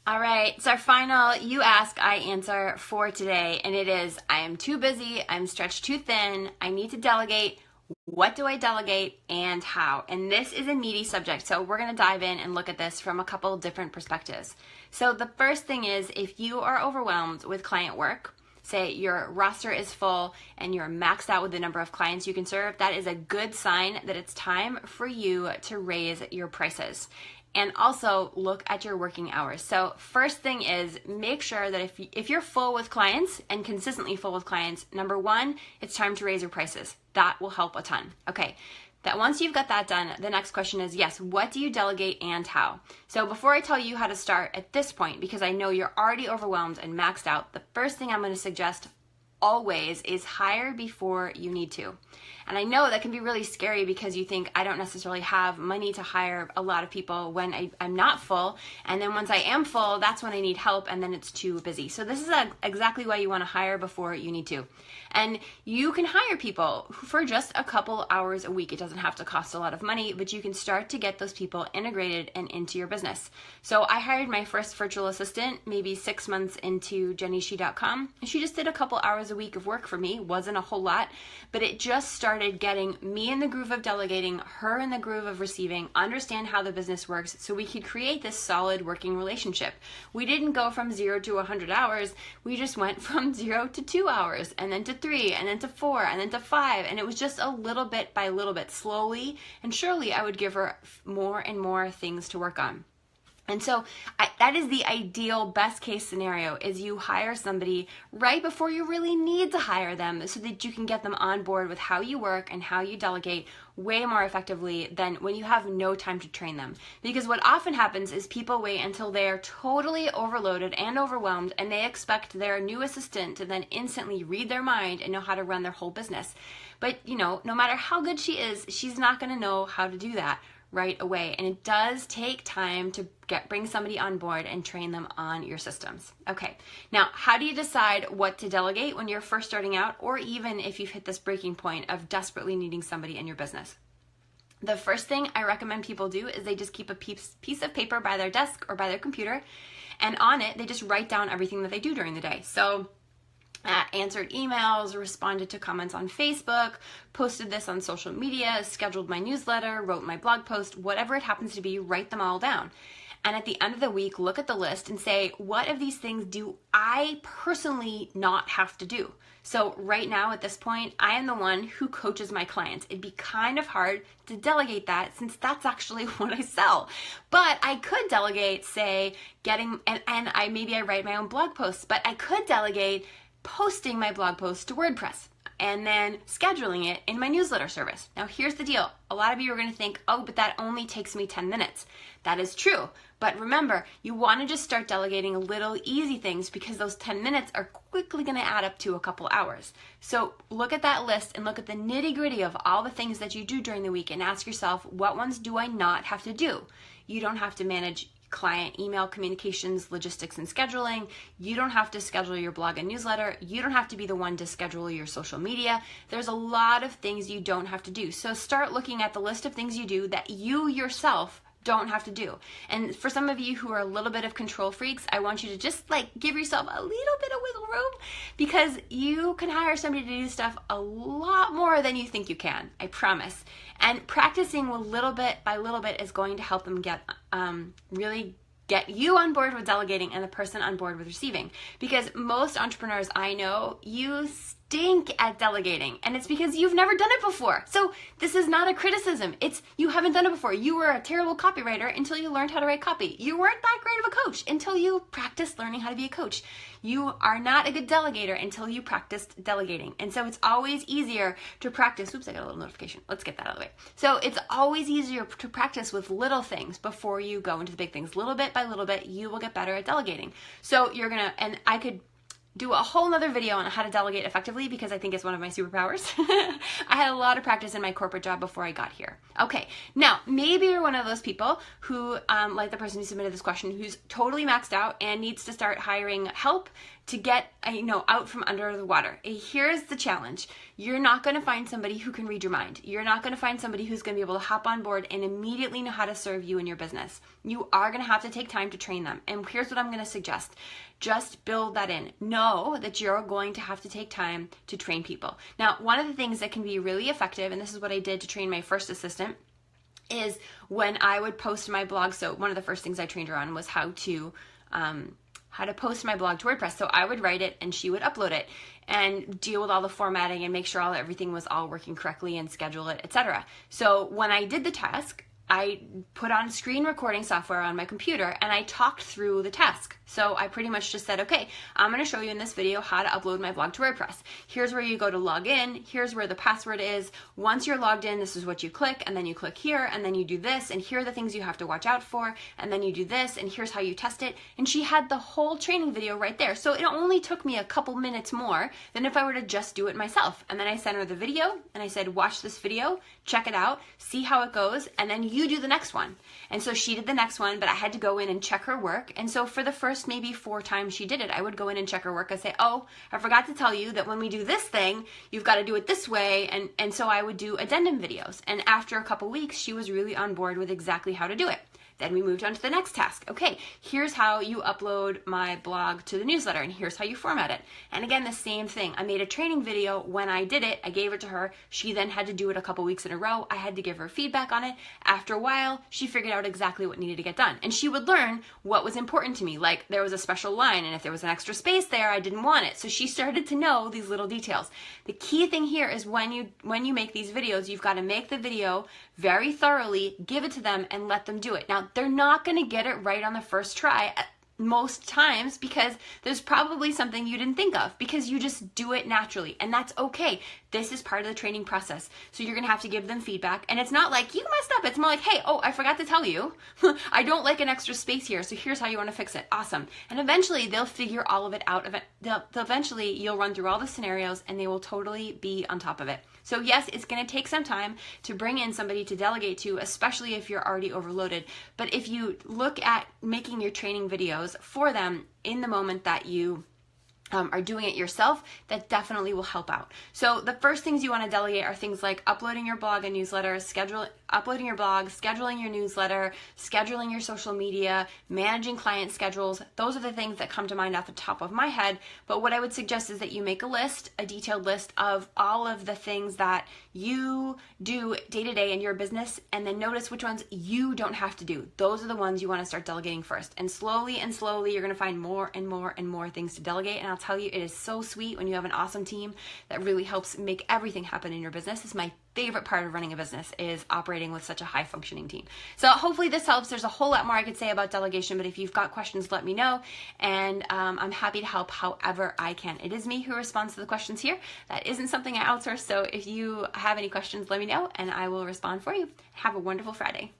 All right, it's our final You Ask, I Answer for today, and it is, I am too busy, I'm stretched too thin, I need to delegate. What do I delegate and how? And this is a meaty subject, so we're going to dive in and look at this from a couple different perspectives. So the first thing is, if you are overwhelmed with client work, say your roster is full and you're maxed out with the number of clients you can serve, that is a good sign that it's time for you to raise your prices. And also look at your working hours. So first thing is, make sure that if you're full with clients and consistently full with clients, number one, it's time to raise your prices. That will help a ton. Okay, that once you've got that done, the next question is, yes, what do you delegate and how? So before I tell you how to start at this point, because I know you're already overwhelmed and maxed out, the first thing I'm going to suggest always is hire before you need to. And I know that can be really scary because you think, I don't necessarily have money to hire a lot of people when I'm not full. And then once I am full, that's when I need help, and then it's too busy. So this is exactly why you want to hire before you need to. And you can hire people for just a couple hours a week. It doesn't have to cost a lot of money, but you can start to get those people integrated and into your business. So I hired my first virtual assistant maybe 6 months into JennyShe.com. And she just did a couple hours a week of work for me. Wasn't a whole lot, but it just started getting me in the groove of delegating, her in the groove of receiving, understand how the business works, so we could create this solid working relationship. We didn't go from 0 to 100 hours. We just went from 0 to 2 hours, and then to 3, and then to 4, and then to 5, and it was just a little bit by little bit. Slowly and surely I would give her more and more things to work on. And so that is the ideal best case scenario, is you hire somebody right before you really need to hire them so that you can get them on board with how you work and how you delegate way more effectively than when you have no time to train them. Because what often happens is people wait until they are totally overloaded and overwhelmed, and they expect their new assistant to then instantly read their mind and know how to run their whole business. But no matter how good she is, she's not going to know how to do that right away. And it does take time to bring somebody on board and train them on your systems. Okay, now how do you decide what to delegate when you're first starting out, or even if you've hit this breaking point of desperately needing somebody in your business? The first thing I recommend people do is they just keep a piece of paper by their desk or by their computer, and on it they just write down everything that they do during the day. So answered emails, responded to comments on Facebook, posted this on social media, scheduled my newsletter, wrote my blog post, whatever it happens to be, write them all down. And at the end of the week, look at the list and say, what of these things do I personally not have to do? So right now at this point, I am the one who coaches my clients. It'd be kind of hard to delegate that since that's actually what I sell. But I could delegate, say, getting, and maybe I write my own blog posts, but I could delegate posting my blog post to WordPress and then scheduling it in my newsletter service. Now here's the deal. A lot of you are going to think, oh, but that only takes me 10 minutes. That is true. But remember, you want to just start delegating little easy things, because those 10 minutes are quickly going to add up to a couple hours. So look at that list and look at the nitty gritty of all the things that you do during the week and ask yourself, what ones do I not have to do? You don't have to manage client email communications, logistics, and scheduling. You don't have to schedule your blog and newsletter. You don't have to be the one to schedule your social media. There's a lot of things you don't have to do. So start looking at the list of things you do that you yourself don't have to do. And for some of you who are a little bit of control freaks, I want you to just give yourself a little bit of wiggle room, because you can hire somebody to do stuff a lot more than you think you can, I promise. And practicing little bit by little bit is going to help them really get you on board with delegating and the person on board with receiving. Because most entrepreneurs I know, you stink at delegating, and it's because you've never done it before. So this is not a criticism. It's you haven't done it before. You were a terrible copywriter until you learned how to write copy. You weren't that great of a coach until you practiced learning how to be a coach. You are not a good delegator until you practiced delegating. And so it's always easier to practice. Oops, I got a little notification. Let's get that out of the way. So it's always easier to practice with little things before you go into the big things. Little bit by little bit, you will get better at delegating. So you're gonna, and I could do a whole nother video on how to delegate effectively because I think it's one of my superpowers. I had a lot of practice in my corporate job before I got here. Okay, now maybe you're one of those people who, like the person who submitted this question, who's totally maxed out and needs to start hiring help to get, out from under the water. Here's the challenge. You're not going to find somebody who can read your mind. You're not going to find somebody who's going to be able to hop on board and immediately know how to serve you in your business. You are going to have to take time to train them. And here's what I'm going to suggest. Just build that in. Know that you're going to have to take time to train people. Now, one of the things that can be really effective, and this is what I did to train my first assistant, is when I would post my blog. So one of the first things I trained her on was how to post my blog to WordPress. So I would write it and she would upload it and deal with all the formatting and make sure everything was all working correctly and schedule it, etc. So when I did the task, I put on screen recording software on my computer and I talked through the task. So I pretty much just said, okay, I'm going to show you in this video how to upload my blog to WordPress. Here's where you go to log in. Here's where the password is. Once you're logged in, this is what you click, and then you click here, and then you do this, and here are the things you have to watch out for, and then you do this, and here's how you test it. And she had the whole training video right there. So it only took me a couple minutes more than if I were to just do it myself. And then I sent her the video, and I said, watch this video, check it out, see how it goes, and then you do the next one. And so she did the next one, but I had to go in and check her work. And so for the first maybe 4 times she did it, I would go in and check her work. I say, oh, I forgot to tell you that when we do this thing, you've got to do it this way. And so I would do addendum videos. And after a couple weeks, she was really on board with exactly how to do it. Then we moved on to the next task. Okay, here's how you upload my blog to the newsletter, and here's how you format it. And again, the same thing. I made a training video. When I did it, I gave it to her. She then had to do it a couple weeks in a row. I had to give her feedback on it. After a while, she figured out exactly what needed to get done. And she would learn what was important to me. Like there was a special line, and if there was an extra space there, I didn't want it. So she started to know these little details. The key thing here is when you make these videos, you've got to make the video very thoroughly, give it to them, and let them do it. Now, they're not going to get it right on the first try most times because there's probably something you didn't think of because you just do it naturally, and that's okay. This is part of the training process. So you're going to have to give them feedback, and it's not like you messed up. It's more like, hey, oh, I forgot to tell you. I don't like an extra space here, so here's how you want to fix it. Awesome. And eventually they'll figure all of it out. Eventually you'll run through all the scenarios and they will totally be on top of it. So yes, it's going to take some time to bring in somebody to delegate to, especially if you're already overloaded. But if you look at making your training videos for them in the moment that you are doing it yourself, that definitely will help out. So the first things you want to delegate are things like uploading your blog and newsletter, uploading your blog, scheduling your newsletter, scheduling your social media, managing client schedules. Those are the things that come to mind off the top of my head. But what I would suggest is that you make a list, a detailed list of all of the things that you do day to day in your business, and then notice which ones you don't have to do. Those are the ones you want to start delegating first. And slowly, you're going to find more and more and more things to delegate. And I'll tell you, it is so sweet when you have an awesome team that really helps make everything happen in your business. It's my favorite part of running a business, is operating with such a high functioning team. So hopefully this helps. There's a whole lot more I could say about delegation, but if you've got questions, let me know. And I'm happy to help however I can. It is me who responds to the questions here. That isn't something I outsource. So if you have any questions, let me know and I will respond for you. Have a wonderful Friday.